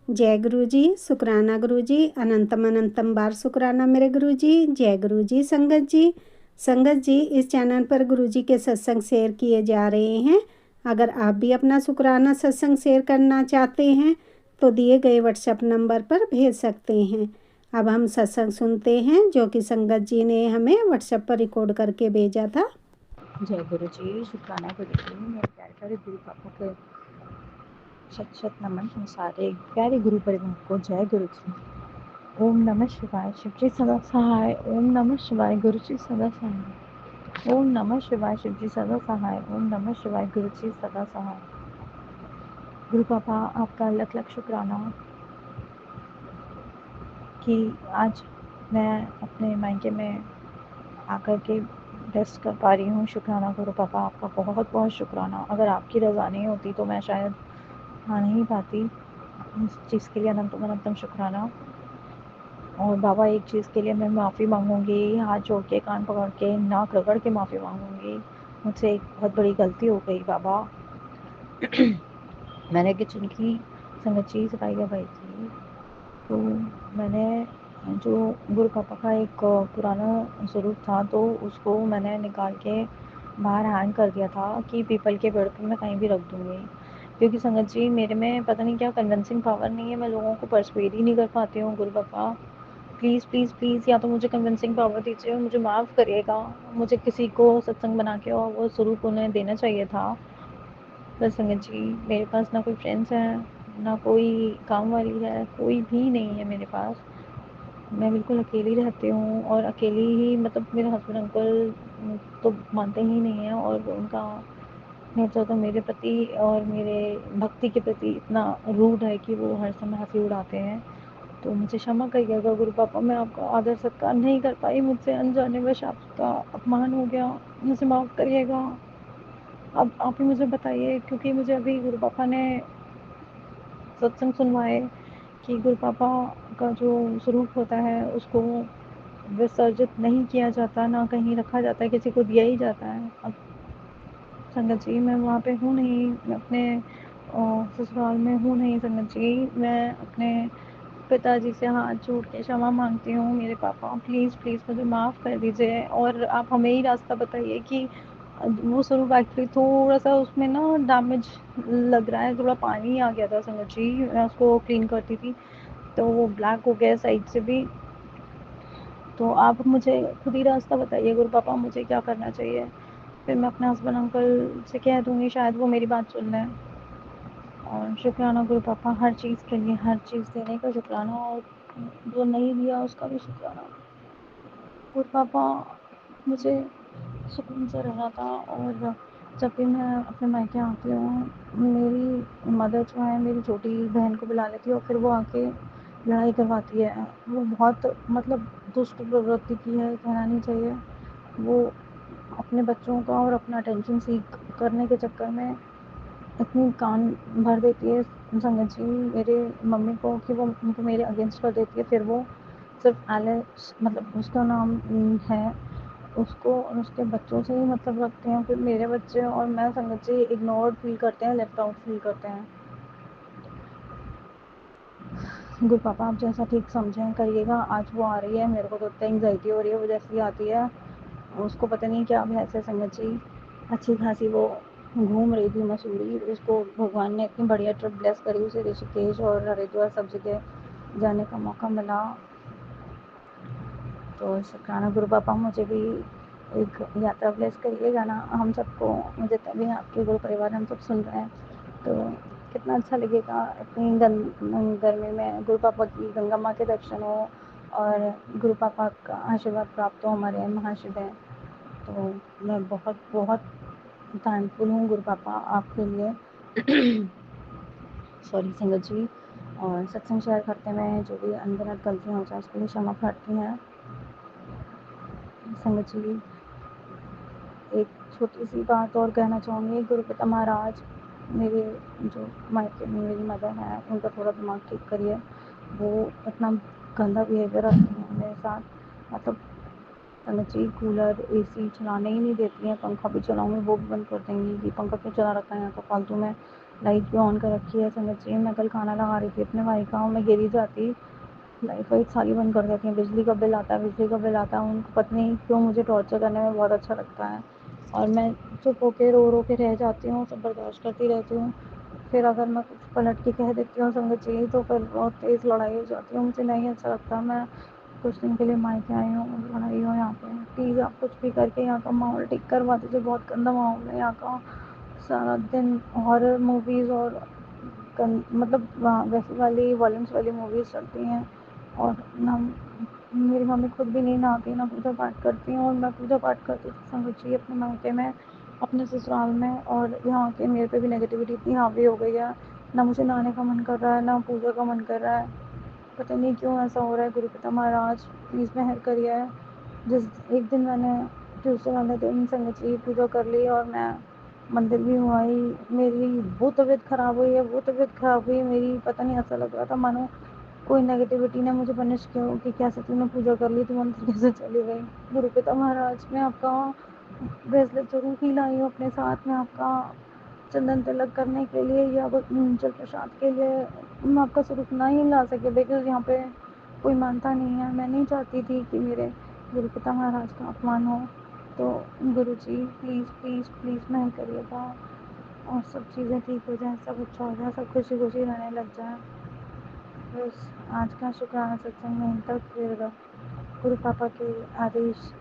जय गुरु जी, शुक्राना गुरु जी, अनंतम अनंतम बार शुक्राना मेरे गुरु जी। जय गुरु जी। संगत जी, संगत जी, इस चैनल पर गुरु जी के सत्संग शेयर किए जा रहे हैं। अगर आप भी अपना शुक्राना सत्संग शेयर करना चाहते हैं तो दिए गए व्हाट्सएप नंबर पर भेज सकते हैं। अब हम सत्संग सुनते हैं जो कि संगत जी ने हमें व्हाट्सएप पर रिकॉर्ड करके भेजा था। जय गुरु जी, शुक्राना गुरु जी। मेरे प्यारे प्यारे गुरु बाबा के शत शत नमन। हम सारे प्यारे गुरु परिवार को जय गुरु जी। ओम नमः शिवाय, शिव जी सदा सहाय। ओम नमः शिवाय, गुरु जी सदा सहाय। ओम नमः शिवाय, शिव जी सदा सहाय। ओम नमः शिवाय, गुरु जी सदा सहाय। गुरु पापा, आपका लख लख शुक्राना कि आज मैं अपने मायके में आकर के रेस्ट कर पा रही हूँ। शुक्राना गुरु पापा, आपका बहुत बहुत शुक्राना। अगर आपकी रज़ा नहीं होती तो मैं शायद आ नहीं पाती। इस चीज़ के लिए अनंतम अनंतम शुक्राना। और बाबा, एक चीज़ के लिए मैं माफ़ी मांगूंगी, हाथ जोड़ के, कान पकड़ के, नाक रगड़ के माफ़ी मांगूंगी। मुझसे एक बहुत बड़ी गलती हो गई बाबा। मैंने किचन की संगत जी सफाई करवाई थी, तो मैंने जो गुरु पापा का एक पुराना स्वरूप था तो उसको मैंने निकाल के बाहर हैंग कर दिया था कि पीपल के पेड़ पर मैं कहीं भी रख दूँगी। क्योंकि संगत जी, मेरे में पता नहीं क्या कन्विंसिंग पावर नहीं है, मैं लोगों को परsuade ही नहीं कर पाती हूँ। गुरु पापा, प्लीज़ प्लीज़ प्लीज़, या तो मुझे कन्विंसिंग पावर दीजिए और मुझे माफ़ करिएगा। मुझे किसी को सत्संग बना के और वो स्वरूप उन्हें देना चाहिए था। पर संगत जी, मेरे पास ना कोई फ्रेंड्स हैं, ना कोई काम वाली है, कोई भी नहीं है मेरे पास। मैं बिल्कुल अकेली रहती हूँ और अकेली ही, मतलब मेरे हस्बैंड अंकल तो मानते ही नहीं हैं, और उनका नेचर तो मेरे प्रति और मेरे भक्ति के प्रति इतना रूड है कि वो हर समय हंसी उड़ाते हैं। तो मुझे क्षमा करिएगा गुरु पापा, मैं आपका आदर सत्कार नहीं कर पाई, मुझसे अनजानेवश आपका अपमान हो गया, मुझे माफ़ करिएगा। अब आप ही मुझे बताइए, क्योंकि मुझे अभी गुरु पापा ने सत्संग सुनवाए कि गुरु पापा का जो स्वरूप होता है उसको विसर्जित नहीं किया जाता, ना कहीं रखा जाता है, किसी को दिया ही जाता है। अब संगत जी, मैं वहाँ पे हूँ नहीं, मैं अपने ससुराल में हूँ नहीं संगत जी। मैं अपने पिताजी से हाथ जोड़ के क्षमा मांगती हूँ। मेरे पापा, प्लीज़ प्लीज़ मुझे माफ़ कर दीजिए, और आप हमें ही रास्ता बताइए कि वो स्वरूप एक्चुअली थोड़ा सा उसमें ना डैमेज लग रहा है, थोड़ा पानी आ गया था संगत जी, मैं उसको क्लीन करती थी तो वो ब्लैक हो गया साइड से भी। तो आप मुझे खुद ही रास्ता बताइए गुरु पापा, मुझे क्या करना चाहिए। फिर मैं अपने हस्बैंड अंकल से कह दूँगी, शायद वो मेरी बात सुन लें। और शुक्राना गुरु पापा, हर चीज़ के लिए, हर चीज़ देने का शुक्राना, और जो नहीं दिया उसका भी शुक्राना। गुरु पापा, मुझे सुकून से रहना था, और जब भी मैं अपने मायके आती हूँ, मेरी मदर जो है मेरी छोटी बहन को बुला लेती है और फिर वो आके लड़ाई करवाती है। वो बहुत, मतलब दुष्ट प्रवृत्ति की है, कहना नहीं चाहिए। वो अपने बच्चों का और अपना अटेंशन सीख करने के चक्कर में इतनी कान भर देती है संगत जी मेरे मम्मी को, कि वो उनको मेरे अगेंस्ट कर देती है। फिर वो सिर्फ एलिस, मतलब उसका नाम है, उसको और उसके बच्चों से ही मतलब रखते हैं। फिर मेरे बच्चे और मैं संगत जी इग्नोर्ड फील करते हैं, लेफ्ट आउट फील करते हैं। गुरु पापा, आप जैसा ठीक समझें करिएगा। आज वो आ रही है, मेरे को तो इतनी एंग्जाइटी हो रही है, वो जैसी आती है उसको पता नहीं क्या भैंस है संगत जी। अच्छी खासी वो घूम रही थी मसूरी, उसको भगवान ने इतनी बढ़िया ट्रिप ब्लेस करी, उसे ऋषिकेश और हरिद्वार सब जगह जाने का मौका मिला। तो शुक्राना गुरु पापा, मुझे भी एक यात्रा ब्लेस करिएगा ना, हम सबको। मुझे तभी आपके गुरु परिवार हम सब सुन रहे हैं तो कितना अच्छा लगेगा। इतनी गर्मी में गुरु पापा की गंगा माँ के दर्शन हो और गुरु पापा का आशीर्वाद प्राप्त हो हमारे महाशिव हैं। तो मैं बहुत बहुत थैंकफुल हूँ गुरु पापा आपके लिए। सॉरी संगत जी, और सत्संग शेयर करते में जो भी अनगिनत गलतियाँ हो जाए उसके लिए क्षमा प्रार्थी हैं संगत जी। एक छोटी सी बात और कहना चाहूँगी। गुरुपिता महाराज, मेरे जो मायके में मेरी मदर है, उनका थोड़ा दिमाग ठीक करिए। वो इतना गंदा बिहेवियर रखती हैं मेरे साथ, मतलब संगत जी कूलर एसी चलाने ही नहीं देती हैं, पंखा भी चलाऊँगी वो भी बंद कर देंगी कि पंखा क्यों चला रखा है यहाँ पर फालतू में। लाइट भी ऑन कर रखी है संगत जी। मैं कल खाना लगा रही थी अपने भाई का, मैं गिरी जाती, लाइट वाइट सारी बंद कर देती हैं। बिजली का बिल आता है, बिजली का बिल आता है, उनको पता नहीं क्यों मुझे टॉर्चर करने में बहुत अच्छा लगता है। और मैं चुप होके रो के रह जाती हूँ, सब बर्दाश्त करती रहती हूँ। फिर अगर मैं कुछ पलट के कह देती हूँ संगत जी तो फिर बहुत तेज़ लड़ाई हो जाती है, मुझे नहीं अच्छा लगता। मैं कुछ दिन के लिए मायके आई हूँ, लड़ाई हो यहाँ पे, प्लीज़ आप कुछ भी करके यहाँ का माहौल ठीक करवा दीजिए। बहुत गंदा माहौल है यहाँ का, सारा दिन हॉरर मूवीज़ और मतलब वैसी वाली वॉल्यूम्स वाली मूवीज़ चलती हैं। और ना मेरी मम्मी खुद भी नहीं नहाती, ना पूजा पाठ करती हैं। और मैं पूजा पाठ करती थी संगत जी अपने मायके में, अपने ससुराल में, और यहाँ के मेरे पे भी नेगेटिविटी इतनी हावी हो गई है, ना मुझे नहाने का मन कर रहा है, ना पूजा का मन कर रहा है। पता नहीं क्यों ऐसा हो रहा है। गुरुपिता महाराज प्लीज़ मेहर करिए। जिस एक दिन मैंने ट्यूसडे वाले दिन संगत जी पूजा कर ली और मैं मंदिर भी हुआ ही, मेरी वो तबीयत ख़राब हुई है, वो तबीयत ख़राब हुई मेरी। पता नहीं, ऐसा लग रहा था मानो कोई नेगेटिविटी ने मुझे पनिश किया हो कि कैसे तूने पूजा कर ली, तू मंदिर कैसे चली गई। गुरुपिता महाराज, मैं आपका ब्रेसलेट जरूर ही लाई हूँ अपने साथ में, आपका चंदन तिलक करने के लिए या जल प्रसाद के लिए। मैं आपका स्वरूप ना ही ला सके बिकॉज यहाँ पे कोई मानता नहीं है। मैं नहीं चाहती थी कि मेरे गुरुपिता महाराज का अपमान हो। तो गुरु जी प्लीज़ प्लीज़ प्लीज़ मेहर करिएगा और सब चीज़ें ठीक हो जाए, सब अच्छा हो जाए, सब खुशी खुशी रहने लग जाए। बस आज का शुक्राना सत्संग यहीं तक, फिर गुरु पापा के आदेश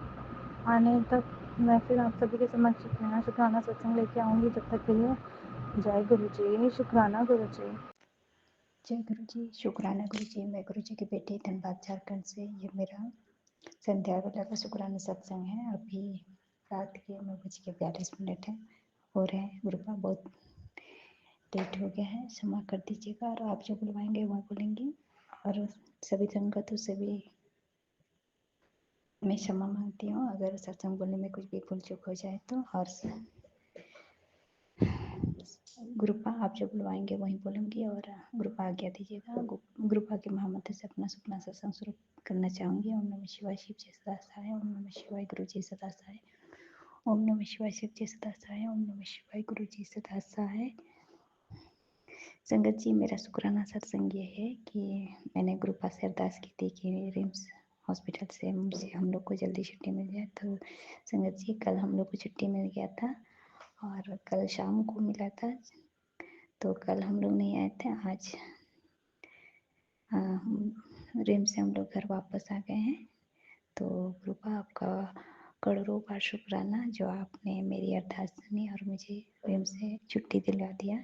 आने तक मैं फिर आप सभी के समक्ष शुक्राना सत्संग लेके आऊँगी। जब तक के लिए जय गुरु जी, शुक्राना गुरु जी। जय गुरु जी, शुक्राना गुरु जी। मैं गुरु जी की बेटी धनबाद झारखंड से। ये मेरा संध्या वेला का शुक्राना सत्संग है। अभी रात के 9:42 है हो रहे हैं। गुरुपा बहुत लेट हो गया है, क्षमा कर दीजिएगा। और आप जो बुलवाएंगे वह बोलेंगी। और सभी संगतों से भी मैं क्षमा मांगती हूँ अगर सत्संग बोलने में कुछ भी भूल चूक हो जाए तो। और ग्रुपा आप जो बुलवाएंगे वहीं बोलूँगी। और ग्रुपा आज्ञा दीजिएगा। ग्रुपा के महामंत्र से अपना सुपना सत्संग शुरू करना चाहूँगी। ओम नमः शिवाय, शिव जी सदा सहाय। ओम नमः शिवाय, गुरु जी सदा सहाय। ओम नमः शिवाय, शिव जी सदा सहाय। ओम नमः शिवाय, गुरु जी सदा सहाय। संगत जी, मेरा शुक्राना सत्संग ये है कि मैंने ग्रुपा से अरदास की थी कि रिम्स हॉस्पिटल से मुझे हम लोग को जल्दी छुट्टी मिल जाए। तो संगत जी, कल हम लोग को छुट्टी मिल गया था और कल शाम को मिला था। तो कल हम लोग नहीं आए थे। आज रिम्स से हम लोग घर वापस आ गए हैं। तो कृपा आपका करोड़ों बार शुक्राना जो आपने मेरी अरदास सुनी और मुझे रिम्स से छुट्टी दिला दिया।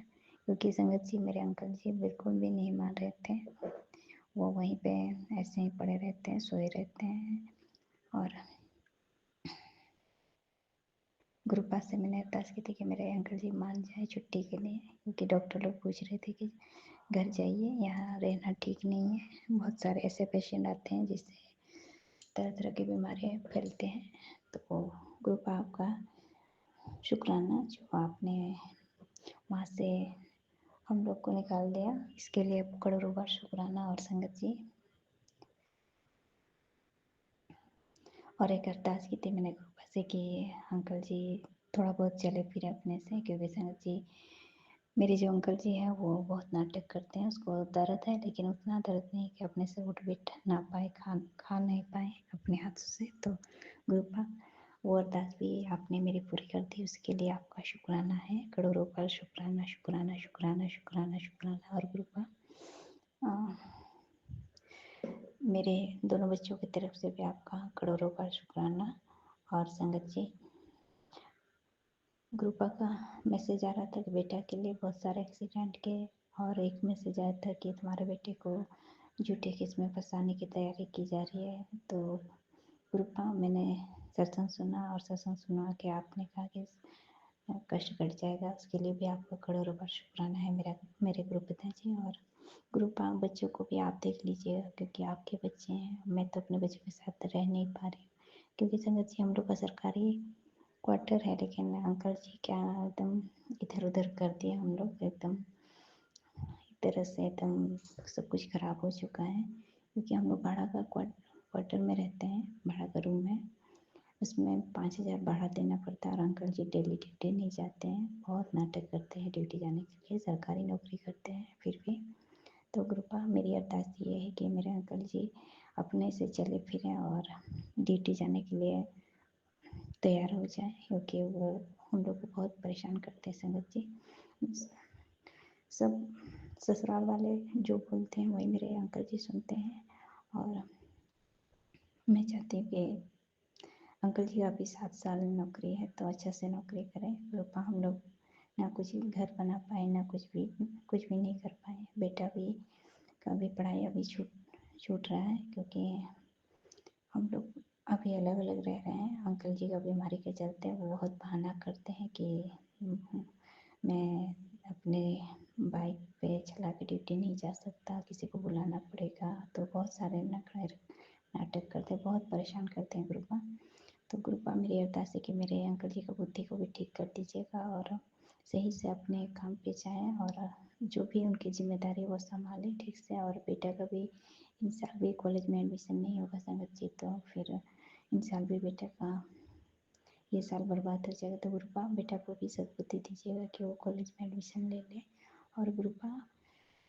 क्योंकि संगत जी, मेरे अंकल जी बिल्कुल भी नहीं मान रहे थे। वो वहीं पे ऐसे ही पड़े रहते हैं, सोए रहते हैं। और गुरुपा से मैंने अरदास की थी कि मेरे अंकल जी मान जाए छुट्टी के लिए। क्योंकि डॉक्टर लोग पूछ रहे थे कि घर जाइए, यहाँ रहना ठीक नहीं है। बहुत सारे ऐसे पेशेंट आते हैं जिससे तरह तरह की बीमारियाँ फैलते हैं। तो गुरुपा आपका शुक्राना जो आपने वहाँ से हम लोग को निकाल दिया, इसके लिए करोड़ों बार शुक्राना। और संगत जी, और एक अरदास की थी मैंने गुरुपा से कि अंकल जी थोड़ा बहुत चले फिरे अपने से। क्योंकि संगत जी, मेरे जो अंकल जी हैं वो बहुत नाटक करते हैं। उसको दर्द है लेकिन उतना दर्द नहीं कि अपने से उठ बैठ ना पाए, खा नहीं पाए अपने हाथों से। तो गुरुपा वो अरदास भी आपने मेरी पूरी कर दी, उसके लिए आपका शुक्राना है। करोड़ों बार शुक्राना शुक्राना शुक्राना शुक्राना शुक्राना। और गुरुपा मेरे दोनों बच्चों की तरफ से भी आपका करोड़ों बार शुक्राना। और संगत जी, ग्रुपा का मैसेज आ रहा था कि बेटा के लिए बहुत सारे एक्सीडेंट के, और एक मैसेज आया था कि तुम्हारे बेटे को झूठे केस में फंसाने की तैयारी की जा रही है। तो ग्रुपा, मैंने सत्संग सुना और सत्संग सुना कि आपने कहा कि कष्ट कट जाएगा, उसके लिए भी आपका करोड़ों बार शुक्राना है मेरे गुरु पिताजी। और ग्रुपा बच्चों को भी आप देख लीजिएगा क्योंकि आपके बच्चे हैं। मैं तो अपने बच्चों के साथ रह नहीं पा रही हूँ क्योंकि संगत जी हम लोग का सरकारी क्वार्टर है, लेकिन अंकल जी क्या एकदम इधर उधर कर दिया हम लोग, एकदम एक तरह से एकदम सब कुछ खराब हो चुका है। क्योंकि हम लोग भाड़ा का क्वार्टर में रहते हैं, भाड़ा का रूम है। उसमें 5,000 बढ़ा देना पड़ता है और अंकल जी डेली ड्यूटी नहीं जाते हैं, बहुत नाटक करते हैं ड्यूटी जाने के लिए, सरकारी नौकरी करते हैं फिर भी। तो गुरुपा मेरी अरदास ये है कि मेरे अंकल जी अपने से चले फिरें और ड्यूटी जाने के लिए तैयार हो जाए, क्योंकि वो हम लोग को बहुत परेशान करते हैं संगत जी। सब ससुराल वाले जो बोलते हैं वही मेरे अंकल जी सुनते हैं, और मैं चाहती हूँ कि अंकल जी का भी 7 साल नौकरी है तो अच्छा से नौकरी करें। पापा हम लोग ना कुछ घर बना पाए, ना कुछ भी नहीं कर पाए। बेटा भी का भी पढ़ाई अभी छूट रहा है, क्योंकि हम लोग अभी अलग अलग रह रहे हैं। अंकल जी का बीमारी के चलते वो बहुत बहाना करते हैं कि मैं अपने बाइक पे चला के ड्यूटी नहीं जा सकता, किसी को बुलाना पड़ेगा। तो बहुत सारे नाटक करते हैं, बहुत परेशान करते हैं गुरुपा। तो गुरुपा मेरी अरदास है कि मेरे अंकल जी का बुद्धि को भी ठीक कर दीजिएगा और सही से अपने काम पे जाएँ और जो भी उनकी जिम्मेदारी वो संभालें ठीक से। और बेटा का भी इस साल भी कॉलेज में एडमिशन नहीं होगा संगत जी, तो फिर इस साल भी बेटा का ये साल बर्बाद हो जाएगा। तो गुरुपा बेटा को भी सद्बुद्धि दीजिएगा कि वो कॉलेज में एडमिशन ले ले। और गुरुपा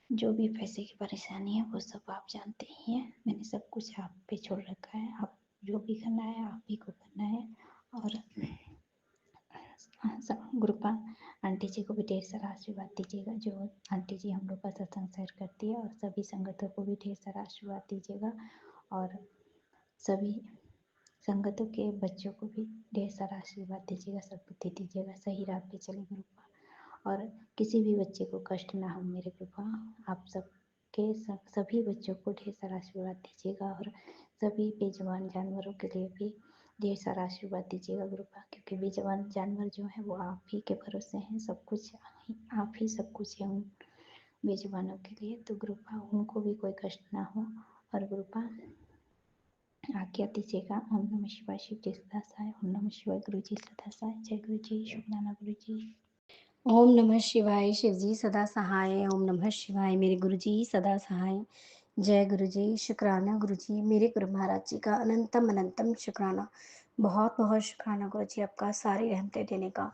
जो भी पैसे की परेशानी है वो सब आप जानते ही हैं, मैंने सब कुछ आप पे छोड़ रखा है। आप जो भी करना है आप ही को करना है। और गुरुपा आंटी जी को भी ढेर सारा आशीर्वाद दीजिएगा, जो आंटी जी हम लोग का सत्संग शेयर करती है, और सभी संगतों को भी ढेर सारा आशीर्वाद दीजिएगा। और सभी संगतों के बच्चों को भी ढेर सारा आशीर्वाद दीजिएगा, सद्बुद्धि दीजिएगा, सही राह पे चले गुरुपा। और किसी भी बच्चे को कष्ट ना हो मेरे गुरुपा। आप सभी बच्चों को ढेर सारा आशीर्वाद दीजिएगा, और सभी बेजुबान जानवरों के लिए भी ढेर सारा आशीर्वाद दीजिएगा गुरुपा, क्योंकि बेजुबान जानवर जो है वो आप ही के भरोसे हैं, सब कुछ आप ही सब कुछ है उन बेजुबानों के लिए। तो गुरुपा उनको भी कोई कष्ट ना हो। और गुरुपा आज्ञा दीजिएगा। ओम नमः शिवाय। शिव जी सदा सहाय। ओम नमः शिवाय। गुरु जी सदा सहाय। जय गुरु जी। शुभनाना गुरु जी। ओम नमः शिवाय। शिव जी सदा सहाय। ओम नमः शिवाय। मेरे गुरु जी सदा सहाय। जय गुरु जी। शुक्राना गुरु जी, मेरे गुरु महाराज जी का अनंतम अनंतम शुक्राना। बहुत बहुत शुक्राना गुरु जी, आपका सारी रहमतें देने का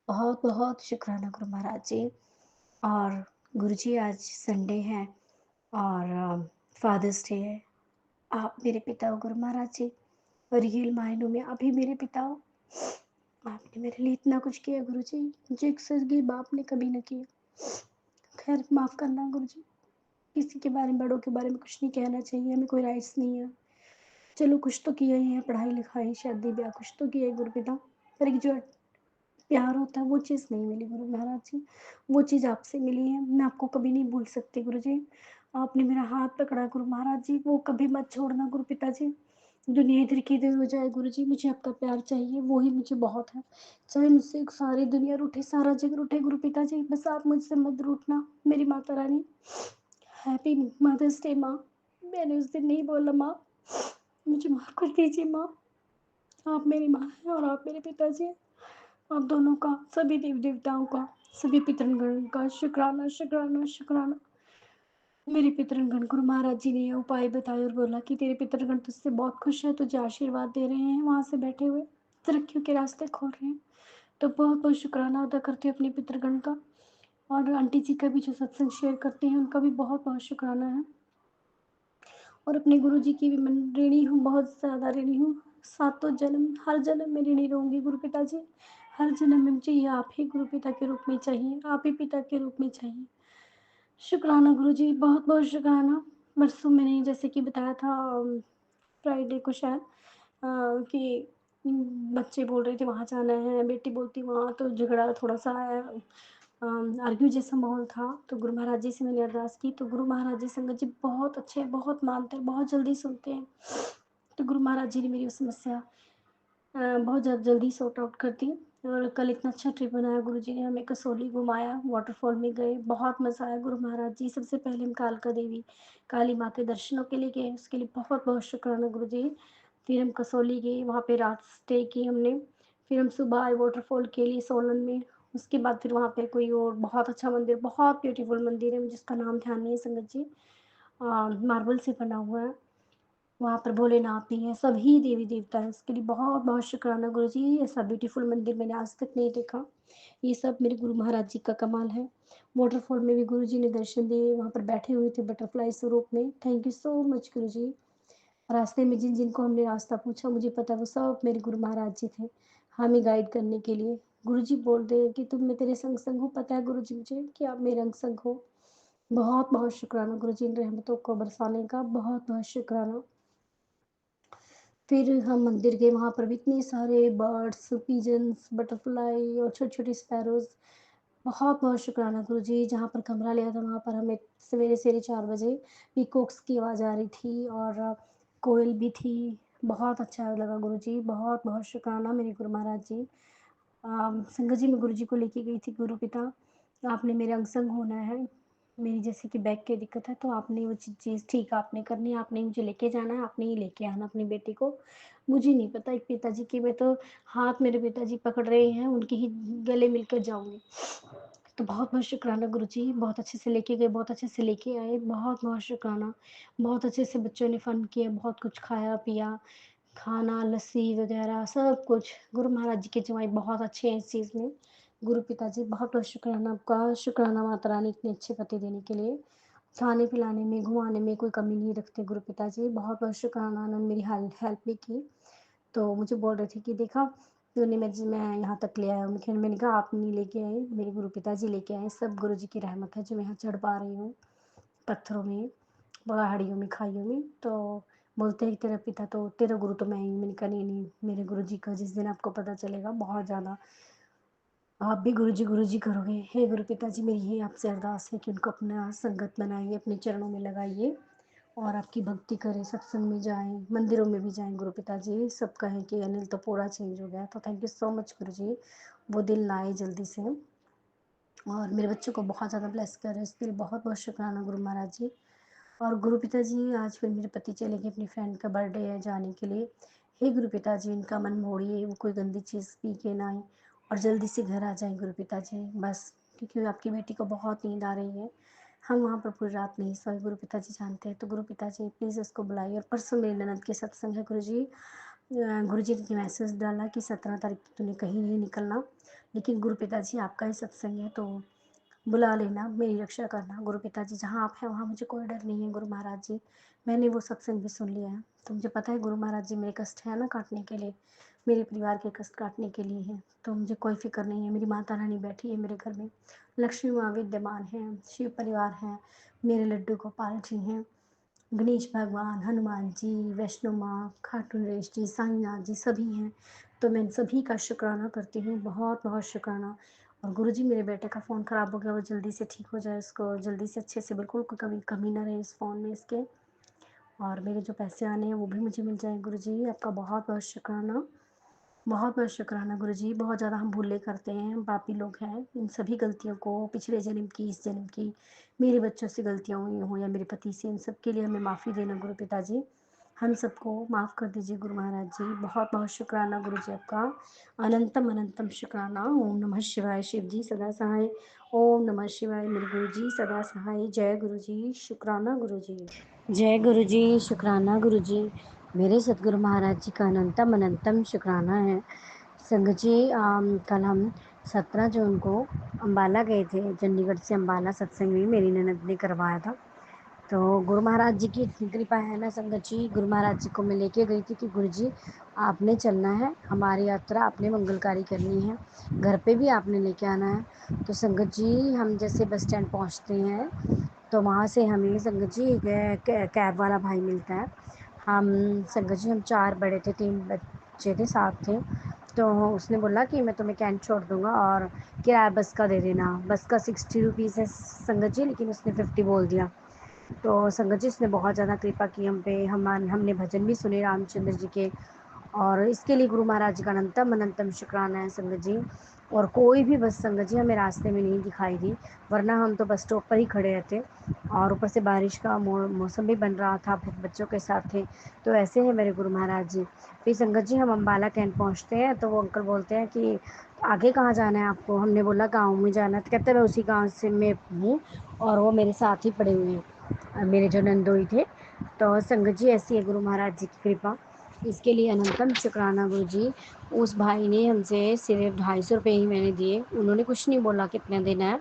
बहुत बहुत शुक्राना गुरु महाराज जी। और गुरु जी आज संडे है और फादर्स डे है। आप मेरे पिता हो गुरु महाराज जी, रियल मायनों में अभी मेरे पिता हो। आपने मेरे लिए इतना कुछ किया गुरु जी, जो एक सगी बाप ने कभी न किया। खैर माफ़ करना गुरु जी, किसी के बारे में, बड़ों के बारे में कुछ नहीं कहना चाहिए, हमें कोई राइट्स नहीं है। चलो कुछ तो किया ही है, पढ़ाई लिखाई शादी ब्याह कुछ तो किया है गुरु पिता, पर एक जो प्यार होता है वो चीज़ नहीं मिली गुरु महाराज जी। वो चीज़ आपसे मिली है, मैं आपको कभी नहीं भूल सकती गुरु जी। आपने मेरा हाथ पकड़ा गुरु महाराज जी, वो कभी मत छोड़ना गुरु पिता जी। दुनिया इधर की इधर हो जाए गुरु जी, मुझे आपका प्यार चाहिए, वो ही मुझे बहुत है। चाहे मुझसे सारी दुनिया रूठे, सारा जग रूठे गुरु पिता जी, बस आप मुझसे मत रूठना मेरी Mata Rani. Happy mother's day माँ। मैंने उस दिन नहीं बोला माँ, मुझे माफ़ कर दीजिए माँ। आप मेरी माँ हैं और आप मेरे पिताजी हैं। आप दोनों का, सभी देव देवताओं का, सभी पितृगण का शुक्राना शुक्राना शुक्राना। मेरे पितृगण गुरु महाराज जी ने उपाय बताए और बोला कि तेरे पितृगण तुझसे बहुत खुश है, तुझे आशीर्वाद दे रहे हैं, वहाँ से बैठे हुए तरक्कियों के रास्ते खोल रहे हैं। तो बहुत बहुत शुक्राना अदा करती हूँ अपने पितृगण का। और आंटी जी का भी जो सत्संग शेयर करते हैं उनका भी बहुत बहुत शुक्राना है। और अपने गुरु जी की भी मैं ऋणी हूँ, बहुत ज़्यादा ऋणी हूँ। सातों जन्म, हर जन्म में ऋणी रहूँगी गुरु पिता जी। हर जन्म में मुझे ये आप ही गुरु पिता के रूप में चाहिए, आप ही पिता के रूप में चाहिए। शुक्राना गुरु जी, बहुत बहुत शुक्राना। परसों मैंने जैसे कि बताया था फ्राइडे को शायद कि बच्चे बोल रहे थे वहाँ जाना है, बेटी बोलती वहाँ, तो झगड़ा थोड़ा सा आर्ग्यू जैसा माहौल था। तो गुरु महाराज जी से मैंने अरदास की, तो गुरु महाराज जी संगत जी बहुत अच्छे, बहुत मानते हैं, बहुत जल्दी सुनते हैं। तो गुरु महाराज जी ने मेरी वो समस्या बहुत जल्दी सॉर्ट आउट कर दी। और कल इतना अच्छा ट्रिप बनाया गुरु जी ने, हमें कसौली घुमाया, वाटरफॉल में गए, बहुत मज़ा आया गुरु महाराज जी। सबसे पहले हम कालका देवी काली माँ के दर्शनों के लिए गए, उसके लिए बहुत बहुत शुक्राना गुरु जी। फिर हम कसौली गए, वहाँ पे रात स्टे की हमने। फिर हम सुबह आए वाटरफॉल के लिए सोलन में। उसके बाद फिर वहाँ पे कोई और बहुत अच्छा मंदिर, बहुत ब्यूटीफुल मंदिर है, जिसका नाम ध्यान नहीं है संगत जी, मार्बल से बना हुआ है। वहाँ पर भोलेनाथ भी हैं, सभी देवी-देवता हैं, इसके लिए बहुत-बहुत शुक्राना गुरुजी, ऐसा ब्यूटीफुल मंदिर मैंने आज तक नहीं देखा। ये सब मेरे गुरु महाराज जी का कमाल है। वॉटरफॉल में भी गुरुजी ने दर्शन दिए, वहाँ पर बैठे हुए थे बटरफ्लाई स्वरूप में। थैंक यू सो मच गुरुजी। रास्ते में जिन-जिन को हमने रास्ता पूछा, मुझे पता है वो सब मेरे गुरु महाराज जी थे, हमें गाइड करने के लिए। गुरुजी बोलते हैं कि तुम मैं तेरे संग-संग हूँ, पता है गुरुजी मुझे कि आप मेरे अंग-संग हो। बहुत-बहुत शुक्राना गुरुजी इन रहमतों को बरसाने का, बहुत-बहुत शुक्राना। फिर हम मंदिर गए, वहाँ पर भी इतने सारे बर्ड्स, पिजन्स, बटरफ्लाई और छोटे-छोटे स्पैरोज़। बहुत-बहुत शुक्राना गुरुजी, जहाँ पर कमरा लिया था वहाँ पर हमें सवेरे-सवेरे 4 बजे पीकॉक्स की आवाज़ आ रही थी और कोयल भी थी। बहुत अच्छा लगा गुरुजी, बहुत-बहुत शुक्राना मेरे गुरु महाराज जी। संगत जी मैं गुरुजी को लेके गई थी गुरुपिता, आपने मेरे अंग-संग होना है। मेरी जैसे कि बैक की दिक्कत है तो आपने वो चीज़ ठीक आपने करनी है, आपने मुझे लेके जाना है, आपने ही लेके आना अपनी बेटी को। मुझे नहीं पता एक पिताजी की मैं तो हाथ मेरे पिताजी पकड़ रहे हैं, उनके ही गले मिलकर जाऊँगी। तो बहुत-बहुत शुक्राना गुरुजी, बहुत अच्छे से लेके गए, बहुत अच्छे से लेके आए, बहुत-बहुत शुक्राना। बहुत अच्छे से बच्चों ने फन किया, बहुत कुछ खाया-पिया, खाना, लस्सी वगैरह सब कुछ। गुरु महाराज जी के जमाई बहुत अच्छे हैं इस चीज़ में। गुरु पिताजी बहुत-बहुत शुक्राना आपका, शुक्राना माता रानी इतने अच्छे पति देने के लिए। खिलाने-पिलाने में, घुमाने में कोई कमी नहीं रखते गुरु पिताजी। बहुत-बहुत शुक्राना उन्होंने मेरी हेल्प भी की। तो मुझे बोल रहे थे कि देखा तूने मैं यहाँ तक ले आया हूँ। लेकिन मैंने कहा आप नहीं लेके आए, मेरे गुरु पिताजी लेके आए। सब गुरु जी की रहमत है जो मैं यहाँ चढ़ पा रही हूँ, पत्थरों में, पहाड़ियों में, खाइयों में। तो बोलते हैं कि तेरा पिता तो तेरा गुरु तो मैं ही हूँ। मैंने कहा नहीं, मेरे गुरु जी का जिस दिन आपको पता चलेगा बहुत ज़्यादा आप भी गुरु जी करोगे। हे गुरु पिताजी मेरी यही आपसे अरदास है कि उनको अपना संगत बनाइए, अपने चरणों में लगाइए और आपकी भक्ति करें, सत्संग में जाएँ, मंदिरों में भी जाएँ गुरु पिताजी। सब कहें कि अनिल तो पूरा चेंज हो गया। तो थैंक यू सो मच गुरुजी, वो दिन लाए जल्दी से और मेरे बच्चों को बहुत ज़्यादा ब्लेस करें, इसके लिए बहुत-बहुत शुक्राना गुरु महाराज जी। और गुरु पिताजी आज फिर मेरे पति चले गए, अपनी फ्रेंड का बर्थडे है जाने के लिए। हे गुरु पिताजी इनका मन मोड़िए, वो कोई गंदी चीज़ पी के ना आएँ और जल्दी से घर आ जाएँ गुरु पिताजी बस, क्योंकि आपकी बेटी को बहुत नींद आ रही है। हम वहाँ पर पूरी रात नहीं सोए, गुरु पिताजी जानते हैं। तो गुरु पिताजी प्लीज़ इसको बुलाइए। और परसों मेरी ननद के सत्संग है गुरुजी। गुरुजी ने मैसेज डाला कि 17 तारीख को तूने कहीं नहीं निकलना, लेकिन गुरु पिताजी आपका ही सत्संग है तो बुला लेना, मेरी रक्षा करना। गुरु पिताजी जहाँ आप हैं वहाँ मुझे कोई डर नहीं है गुरु महाराज जी। मैंने वो सत्संग भी सुन लिया है। तो मुझे पता है गुरु महाराज जी मेरे कष्ट है ना काटने के लिए, मेरे परिवार के कष्ट काटने के लिए हैं। तो मुझे कोई फ़िक्र नहीं है, मेरी माता रानी बैठी है मेरे घर में, लक्ष्मी माँ विद्यमान है, शिव परिवार है, मेरे लड्डू गोपाल जी हैं, गणेश भगवान, हनुमान जी, वैष्णो माँ, खाटू नरेश जी, साईंनाथ जी सभी हैं। तो मैं इन सभी का शुक्राना करती हूँ, बहुत-बहुत शुक्राना। और गुरुजी मेरे बेटे का फ़ोन ख़राब हो गया, वो जल्दी से ठीक हो जाए, उसको जल्दी से अच्छे से बिल्कुल कोई कमी ना रहे इस फ़ोन में इसके। और मेरे जो पैसे आने हैं वो भी मुझे मिल जाएँ गुरुजी, आपका बहुत-बहुत शुक्राना। बहुत-बहुत शुक्राना गुरुजी, बहुत ज़्यादा हम भूलें करते हैं, हम पापी लोग हैं। इन सभी गलतियों को पिछले जन्म की, इस जन्म की, मेरे बच्चों से गलतियाँ हुई हों या मेरे पति से, इन सब के लिए हमें माफ़ी देना गुरु पिताजी। हम सबको माफ़ कर दीजिए गुरु महाराज जी। बहुत-बहुत शुक्राना गुरुजी आपका। अनंतम अनंतम शुक्राना। ओम नमः शिवाय। शिव जी सदा सहाय। ओम नमः शिवाय। मेरे गुरुजी सदा सहाय। जय गुरुजी, शुक्राना गुरुजी। जय गुरुजी, शुक्राना गुरुजी। मेरे सतगुरु महाराज जी का अनंतम अनंतम शुक्राना है। संगत जी कल हम 17 जून को अम्बाला गए थे, चंडीगढ़ से अम्बाला सत्संग भी मेरी ननद ने करवाया था। तो गुरु महाराज जी की इतनी कृपा है ना संगत जी, गुरु महाराज जी को मैं लेके गई थी कि गुरु जी आपने चलना है, हमारी यात्रा आपने मंगलकारी करनी है, घर पे भी आपने लेके आना है। तो संगत जी हम जैसे बस स्टैंड पहुँचते हैं तो वहाँ से हमें संगत जी कैब वाला भाई मिलता है। हम संगत जी हम 4 बड़े थे, 3 बच्चे थे, साथ थे। तो उसने बोला कि मैं तुम्हें कैंट छोड़ दूँगा और किराया बस का दे देना। बस का 60 रुपीज़ है संगत जी, लेकिन उसने 50 बोल दिया। तो संगत जी उसने बहुत ज़्यादा कृपा की हम पे। हमने भजन भी सुने रामचंद्र जी के और इसके लिए गुरु महाराज जी का अनंतम अनंतम शुक्राना है संगत जी। और कोई भी बस संगत जी हमें रास्ते में नहीं दिखाई दी, वरना हम तो बस स्टॉप पर ही खड़े रहते। और ऊपर से बारिश का मौसम भी बन रहा था, फिर बच्चों के साथ थे, तो ऐसे हैं मेरे गुरु महाराज जी। फिर संगत जी हम अम्बाला कैंट पहुँचते हैं तो वो अंकल बोलते हैं कि आगे कहाँ जाना है आपको। हमने बोला गाँव में जाना है, तो कहते हैं मैं उसी गाँव से में हूँ और वो मेरे साथ ही पड़े हुए हैं। मेरे जो नंदोई थे। तो संगत जी ऐसी है गुरु महाराज जी की कृपा, इसके लिए अनंतम शुक्राना गुरु जी। उस भाई ने हमसे सिर्फ 250 रुपये ही मैंने दिए, उन्होंने कुछ नहीं बोला कितना देना है।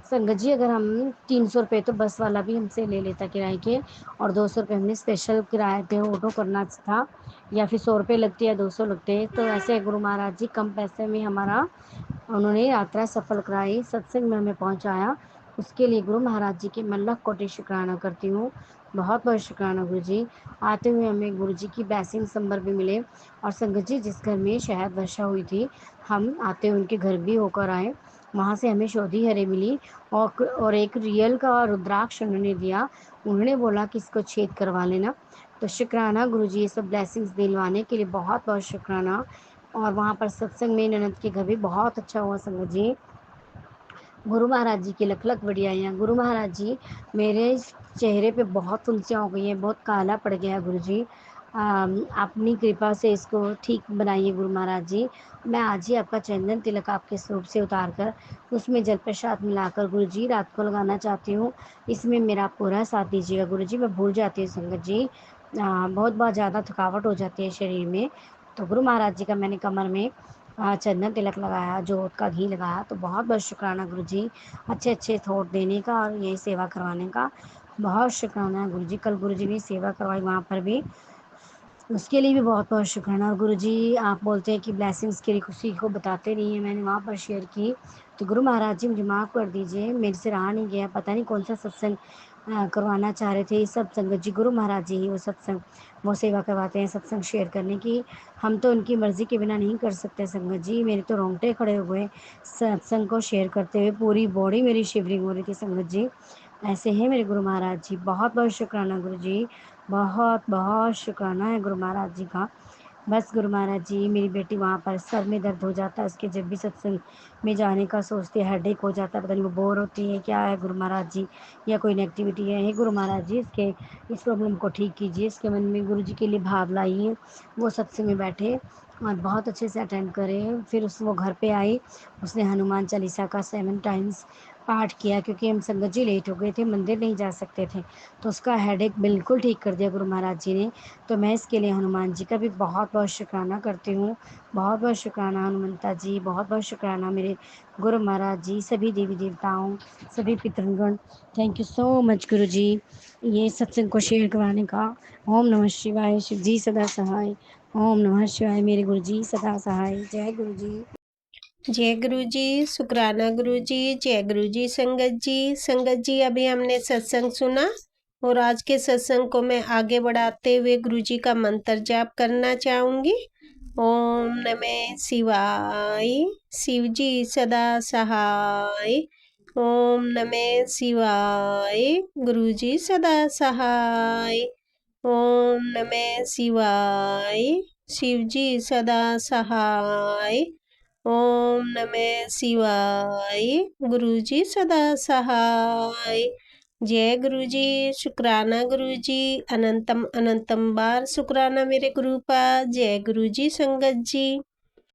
संगत जी अगर हम 300 रुपये तो बस वाला भी हमसे ले लेता किराए के, और 200 रुपये हमने स्पेशल किराए पे ऑटो करना था, या फिर 100 रुपये लगते या 200 लगते। तो ऐसे गुरु महाराज जी कम पैसे में हमारा उन्होंने यात्रा सफल कराई, सत्संग में हमें पहुंचाया। उसके लिए गुरु महाराज जी के मन लाख कोटि शुक्राना करती हूँ। बहुत बहुत शुक्राना गुरु जी। आते हुए हमें गुरु जी की ब्लेसिंग संबर भी मिले। और संगत जी जिस घर में शहद वर्षा हुई थी, हम आते उनके घर भी होकर आए, वहाँ से हमें शोधी हरे मिली, और एक रियल का रुद्राक्ष उन्होंने दिया। उन्होंने बोला कि इसको छेद करवा लेना। तो शुक्राना गुरु जी, ये सब ब्लेसिंग्स दिलवाने के लिए बहुत बहुत शुक्राना। और वहाँ पर सत्संग में ननद के घर भी बहुत अच्छा हुआ संगत जी। गुरु महाराज जी की लख लख बढ़ियाइयाँ। गुरु महाराज जी मेरे चेहरे पे बहुत फुंसियाँ हो गई हैं, बहुत काला पड़ गया है गुरु जी। अपनी कृपा से इसको ठीक बनाइए गुरु महाराज जी। मैं आज ही आपका चंदन तिलक आपके स्वरूप से उतार कर उसमें जल प्रसाद मिलाकर गुरु जी रात को लगाना चाहती हूँ। इसमें मेरा पूरा साथ दीजिएगा गुरु जी। मैं भूल जाती हूँ संगत जी, बहुत बहुत ज़्यादा थकावट हो जाती है शरीर में। तो गुरु महाराज जी का मैंने कमर में चंदन तिलक लगाया, जोत का घी लगाया। तो बहुत बहुत शुक्राना गुरु जी, अच्छे अच्छे थॉट देने का और यही सेवा करवाने का बहुत शुक्राना है गुरु जी। कल गुरु जी ने सेवा करवाई वहाँ पर भी, उसके लिए भी बहुत बहुत शुक्राना। और गुरु जी आप बोलते हैं कि ब्लेसिंग्स के लिए किसी को बताते नहीं हैं, मैंने वहाँ पर शेयर की। तो गुरु महाराज जी मुझे माफ़ कर दीजिए, मेरे से रहा नहीं गया, पता नहीं कौन सा सत्संग करवाना चाह रहे थे। ये सब संगत जी गुरु महाराज जी ही वो सत्संग, वो सेवा करवाते हैं सत्संग शेयर करने की। हम तो उनकी मर्ज़ी के बिना नहीं कर सकते संगत जी। मेरे तो रोंगटे खड़े हो गए सत्संग को शेयर करते हुए, पूरी बॉडी मेरी शिवरिंग हो रही थी संगत जी। ऐसे हैं मेरे गुरु महाराज जी। बहुत बहुत शुक्राना गुरु जी, बहुत बहुत शुक्राना है गुरु महाराज जी का। बस गुरु महाराज जी, मेरी बेटी वहाँ पर सर में दर्द हो जाता है उसके, जब भी सत्संग में जाने का सोचती है हेडेक हो जाता है, पता नहीं वो बोर होती है क्या है गुरु महाराज जी, या कोई नेगेटिविटी है। हे गुरु महाराज जी इसके इस प्रॉब्लम को ठीक कीजिए। इसके मन में गुरु जी के लिए भाव लाइए, वो सत्संग में बैठे और बहुत अच्छे से अटेंड करें। फिर वो घर पे आई, उसने हनुमान चालीसा का 7 टाइम्स पाठ किया, क्योंकि हम संगत जी लेट हो गए थे, मंदिर नहीं जा सकते थे। तो उसका हेडेक बिल्कुल ठीक कर दिया गुरु महाराज जी ने। तो मैं इसके लिए हनुमान जी का भी बहुत बहुत शुक्राना करती हूँ। बहुत बहुत शुक्राना हनुमंता जी, बहुत बहुत शुक्राना मेरे गुरु महाराज जी, सभी देवी देवताओं, सभी पितृगण। थैंक यू सो मच गुरु जी, ये सत्संग को शेयर करवाने का। ओम नमः शिवाय। शिव जी सदा सहाय। ओम नमः शिवाय। मेरे गुरु जी सदा सहाय। जय गुरु जी। जय गुरु जी, शुक्राना गुरु जी, जय गुरु जी। संगत जी, संगत जी अभी हमने सत्संग सुना, और आज के सत्संग को मैं आगे बढ़ाते हुए गुरु जी का मंत्र जाप करना चाहूँगी। ओम नमः शिवाय। शिव जी सदा सहाय। ओम नमः शिवाय। गुरु जी सदा सहाय। ओम नमः शिवाय। शिव जी सदा सहाय। ओम नमः शिवाय। गुरु जी सदा सहाय। जय गुरु जी, शुक्राना गुरु जी, अनंतम अनंतम बार शुक्राना मेरे गुरु का। जय गुरु जी संगत जी।